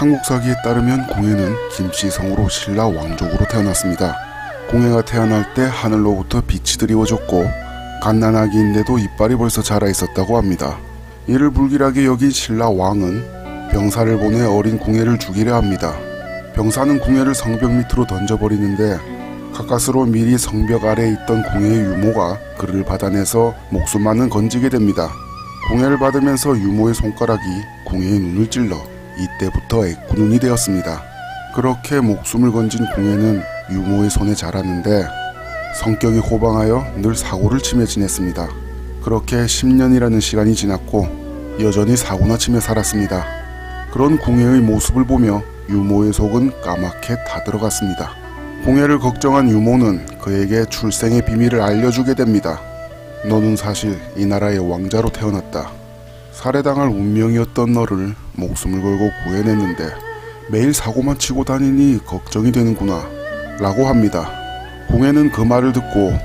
삼국사기에 따르면 공해는 김씨성으로 신라 왕족으로 태어났습니다. 공해가 태어날 때 하늘로부터 빛이 드리워졌고 갓난아기인데도 이빨이 벌써 자라 있었다고 합니다. 이를 불길하게 여긴 신라 왕은 병사를 보내 어린 공해를 죽이려 합니다. 병사는 공해를 성벽 밑으로 던져버리는데 가까스로 미리 성벽 아래에 있던 공해의 유모가 그를 받아내서 목숨만은 건지게 됩니다. 공해를 받으면서 유모의 손가락이 공해의 눈을 찔러 이때부터 애꾸눈이 되었습니다. 그렇게 목숨을 건진 공해는 유모의 손에 자랐는데 성격이 호방하여 늘 사고를 치며 지냈습니다. 그렇게 10년이라는 시간이 지났고 여전히 사고나 치며 살았습니다. 그런 공해의 모습을 보며 유모의 속은 까맣게 타들어갔습니다. 공해를 걱정한 유모는 그에게 출생의 비밀을 알려주게 됩니다. 너는 사실 이 나라의 왕자로 태어났다. 살해당할 운명이었던 너를 목숨을 걸고 구해냈는데 매일 사고만 치고 다니니 걱정이 되는구나 라고 합니다. 공해는 그 말을 듣고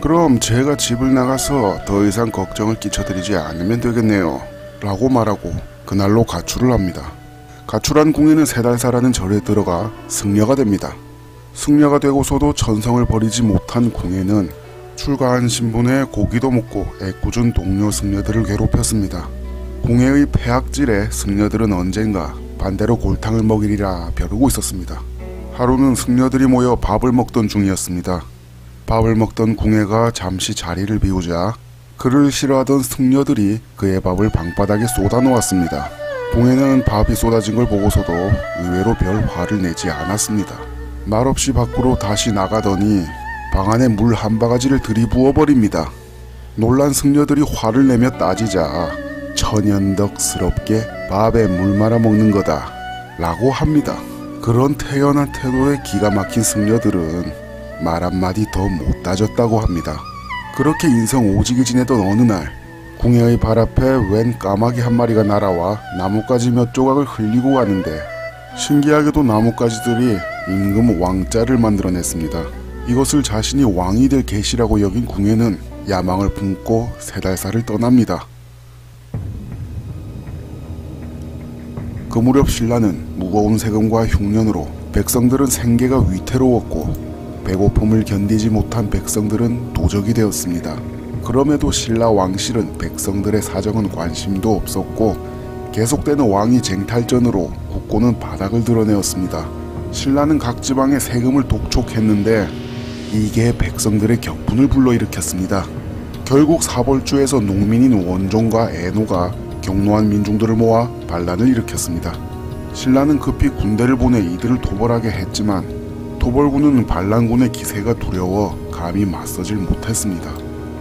그럼 제가 집을 나가서 더 이상 걱정을 끼쳐드리지 않으면 되겠네요 라고 말하고 그날로 가출을 합니다. 가출한 공해는 3달 살아는 절에 들어가 승려가 됩니다. 승려가 되고서도 천성을 버리지 못한 공해는 출가한 신분에 고기도 먹고 애꿎은 동료 승려들을 괴롭혔습니다. 공해의 폐악질에 승려들은 언젠가 반대로 골탕을 먹이리라 벼르고 있었습니다. 하루는 승려들이 모여 밥을 먹던 중이었습니다. 밥을 먹던 공해가 잠시 자리를 비우자 그를 싫어하던 승려들이 그의 밥을 방바닥에 쏟아놓았습니다. 공해는 밥이 쏟아진 걸 보고서도 의외로 별 화를 내지 않았습니다. 말없이 밖으로 다시 나가더니 방 안에 물 한 바가지를 들이부어버립니다. 놀란 승려들이 화를 내며 따지자 천연덕스럽게 밥에 물 말아 먹는 거다 라고 합니다. 그런 태연한 태도에 기가 막힌 승려들은 말 한마디 더 못 따졌다고 합니다. 그렇게 인성 오지게 지내던 어느 날 공해의 발 앞에 웬 까마귀 한 마리가 날아와 나뭇가지 몇 조각을 흘리고 가는데 신기하게도 나뭇가지들이 임금 왕자를 만들어냈습니다. 이것을 자신이 왕이 될 계시라고 여긴 공해는 야망을 품고 3달살을 떠납니다. 그 무렵 신라는 무거운 세금과 흉년으로 백성들은 생계가 위태로웠고 배고픔을 견디지 못한 백성들은 도적이 되었습니다. 그럼에도 신라 왕실은 백성들의 사정은 관심도 없었고 계속되는 왕위 쟁탈전으로 국고는 바닥을 드러내었습니다. 신라는 각 지방의 세금을 독촉했는데 이게 백성들의 격분을 불러일으켰습니다. 결국 사벌주에서 농민인 원종과 애노가 격노한 민중들을 모아 반란을 일으켰습니다. 신라는 급히 군대를 보내 이들을 토벌하게 했지만 토벌군은 반란군의 기세가 두려워 감히 맞서질 못했습니다.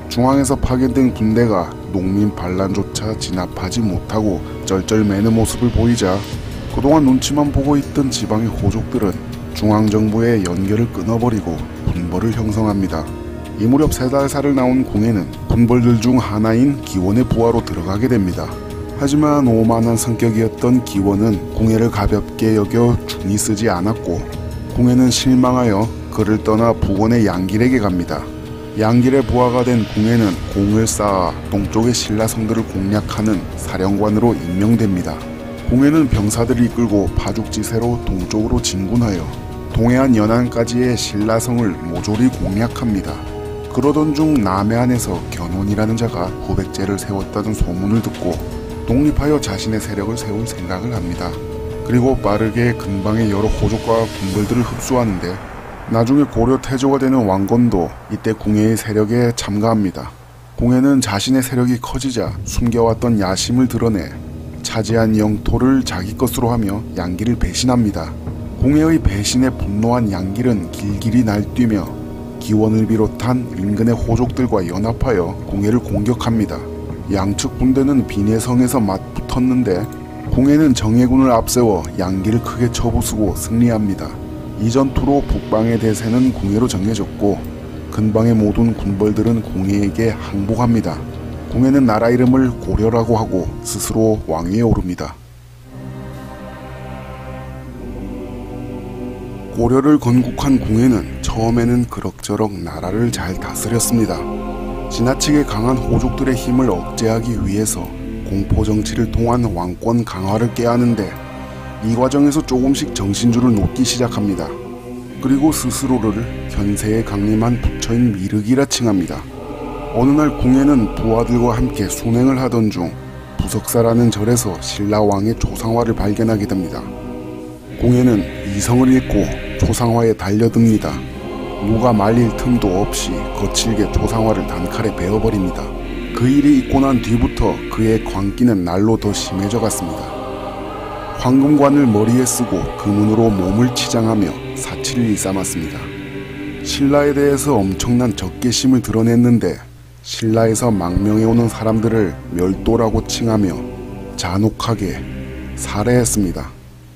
중앙에서 파견된 군대가 농민 반란조차 진압하지 못하고 쩔쩔매는 모습을 보이자 그동안 눈치만 보고 있던 지방의 호족들은 중앙정부의 연결을 끊어버리고 군벌을 형성합니다. 이 무렵 3달살을 나온 공해는 군벌들 중 하나인 기원의 부하로 들어가게 됩니다. 하지만 오만한 성격이었던 기원은 공해를 가볍게 여겨 중히 쓰지 않았고 공해는 실망하여 그를 떠나 부원의 양길에게 갑니다. 양길의 부하가 된 공해는 공을 쌓아 동쪽의 신라성들을 공략하는 사령관으로 임명됩니다. 공해는 병사들을 이끌고 파죽지세로 동쪽으로 진군하여 동해안 연안까지의 신라성을 모조리 공략합니다. 그러던 중 남해안에서 견훤이라는 자가 후백제를 세웠다는 소문을 듣고 독립하여 자신의 세력을 세울 생각을 합니다. 그리고 빠르게 근방의 여러 호족과 군벌들을 흡수하는데 나중에 고려 태조가 되는 왕건도 이때 공해의 세력에 참가합니다. 공해는 자신의 세력이 커지자 숨겨왔던 야심을 드러내 차지한 영토를 자기 것으로 하며 양길을 배신합니다. 공해의 배신에 분노한 양길은 길길이 날뛰며 기원을 비롯한 인근의 호족들과 연합하여 공해를 공격합니다. 양측 군대는 비내성에서 맞붙었는데 공해는 정예군을 앞세워 양길을 크게 쳐부수고 승리합니다. 이 전투로 북방의 대세는 공해로 정해졌고 근방의 모든 군벌들은 공해에게 항복합니다. 공해는 나라 이름을 고려라고 하고 스스로 왕위에 오릅니다. 고려를 건국한 공해는 처음에는 그럭저럭 나라를 잘 다스렸습니다. 지나치게 강한 호족들의 힘을 억제하기 위해서 공포정치를 통한 왕권 강화를 꾀하는데 이 과정에서 조금씩 정신줄을 놓기 시작합니다. 그리고 스스로를 현세에 강림한 부처인 미륵이라 칭합니다. 어느 날 궁예는 부하들과 함께 순행을 하던 중 부석사라는 절에서 신라왕의 조상화를 발견하게 됩니다. 궁예는 이성을 잃고 조상화에 달려듭니다. 누가 말릴 틈도 없이 거칠게 조상화를 단칼에 베어버립니다. 그 일이 있고 난 뒤부터 그의 광기는 날로 더 심해져 갔습니다. 황금관을 머리에 쓰고 금은으로 몸을 치장하며 사치를 일삼았습니다. 신라에 대해서 엄청난 적개심을 드러냈는데 신라에서 망명해오는 사람들을 멸도라고 칭하며 잔혹하게 살해했습니다.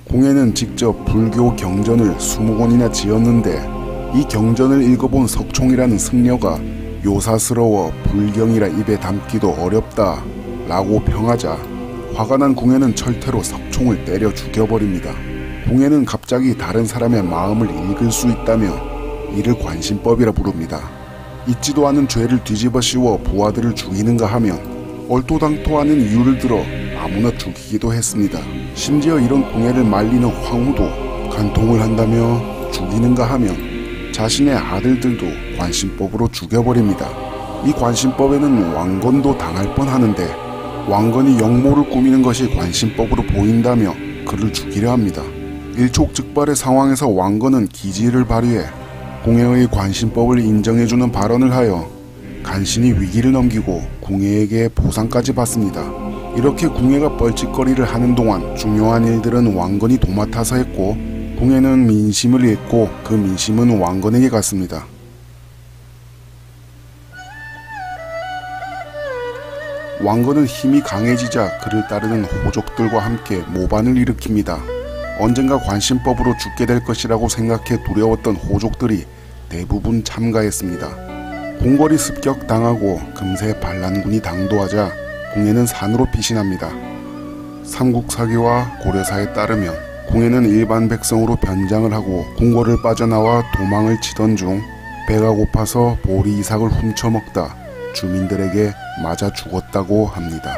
궁예는 직접 불교 경전을 20권이나 지었는데 이 경전을 읽어본 석총이라는 승려가 요사스러워 불경이라 입에 담기도 어렵다 라고 평하자 화가 난 궁예는 철퇴로 석총을 때려 죽여버립니다. 궁예는 갑자기 다른 사람의 마음을 읽을 수 있다며 이를 관심법이라 부릅니다. 있지도 않은 죄를 뒤집어 씌워 부하들을 죽이는가 하면 얼토당토하는 이유를 들어 아무나 죽이기도 했습니다. 심지어 이런 궁예를 말리는 황후도 간통을 한다며 죽이는가 하면 자신의 아들들도 관심법으로 죽여버립니다. 이 관심법에는 왕건도 당할 뻔하는데 왕건이 역모를 꾸미는 것이 관심법으로 보인다며 그를 죽이려 합니다. 일촉즉발의 상황에서 왕건은 기지를 발휘해 궁예의 관심법을 인정해주는 발언을 하여 간신히 위기를 넘기고 궁예에게 보상까지 받습니다. 이렇게 궁예가 뻘짓거리를 하는 동안 중요한 일들은 왕건이 도맡아서 했고 궁예는 민심을 잃고 그 민심은 왕건에게 갔습니다. 왕건은 힘이 강해지자 그를 따르는 호족들과 함께 모반을 일으킵니다. 언젠가 관심법으로 죽게 될 것이라고 생각해 두려웠던 호족들이 대부분 참가했습니다. 궁궐이 습격당하고 금세 반란군이 당도하자 궁예는 산으로 피신합니다. 삼국사기와 고려사에 따르면 궁예는 일반 백성으로 변장을 하고 궁궐을 빠져나와 도망을 치던 중 배가 고파서 보리이삭을 훔쳐먹다 주민들에게 맞아 죽었다고 합니다.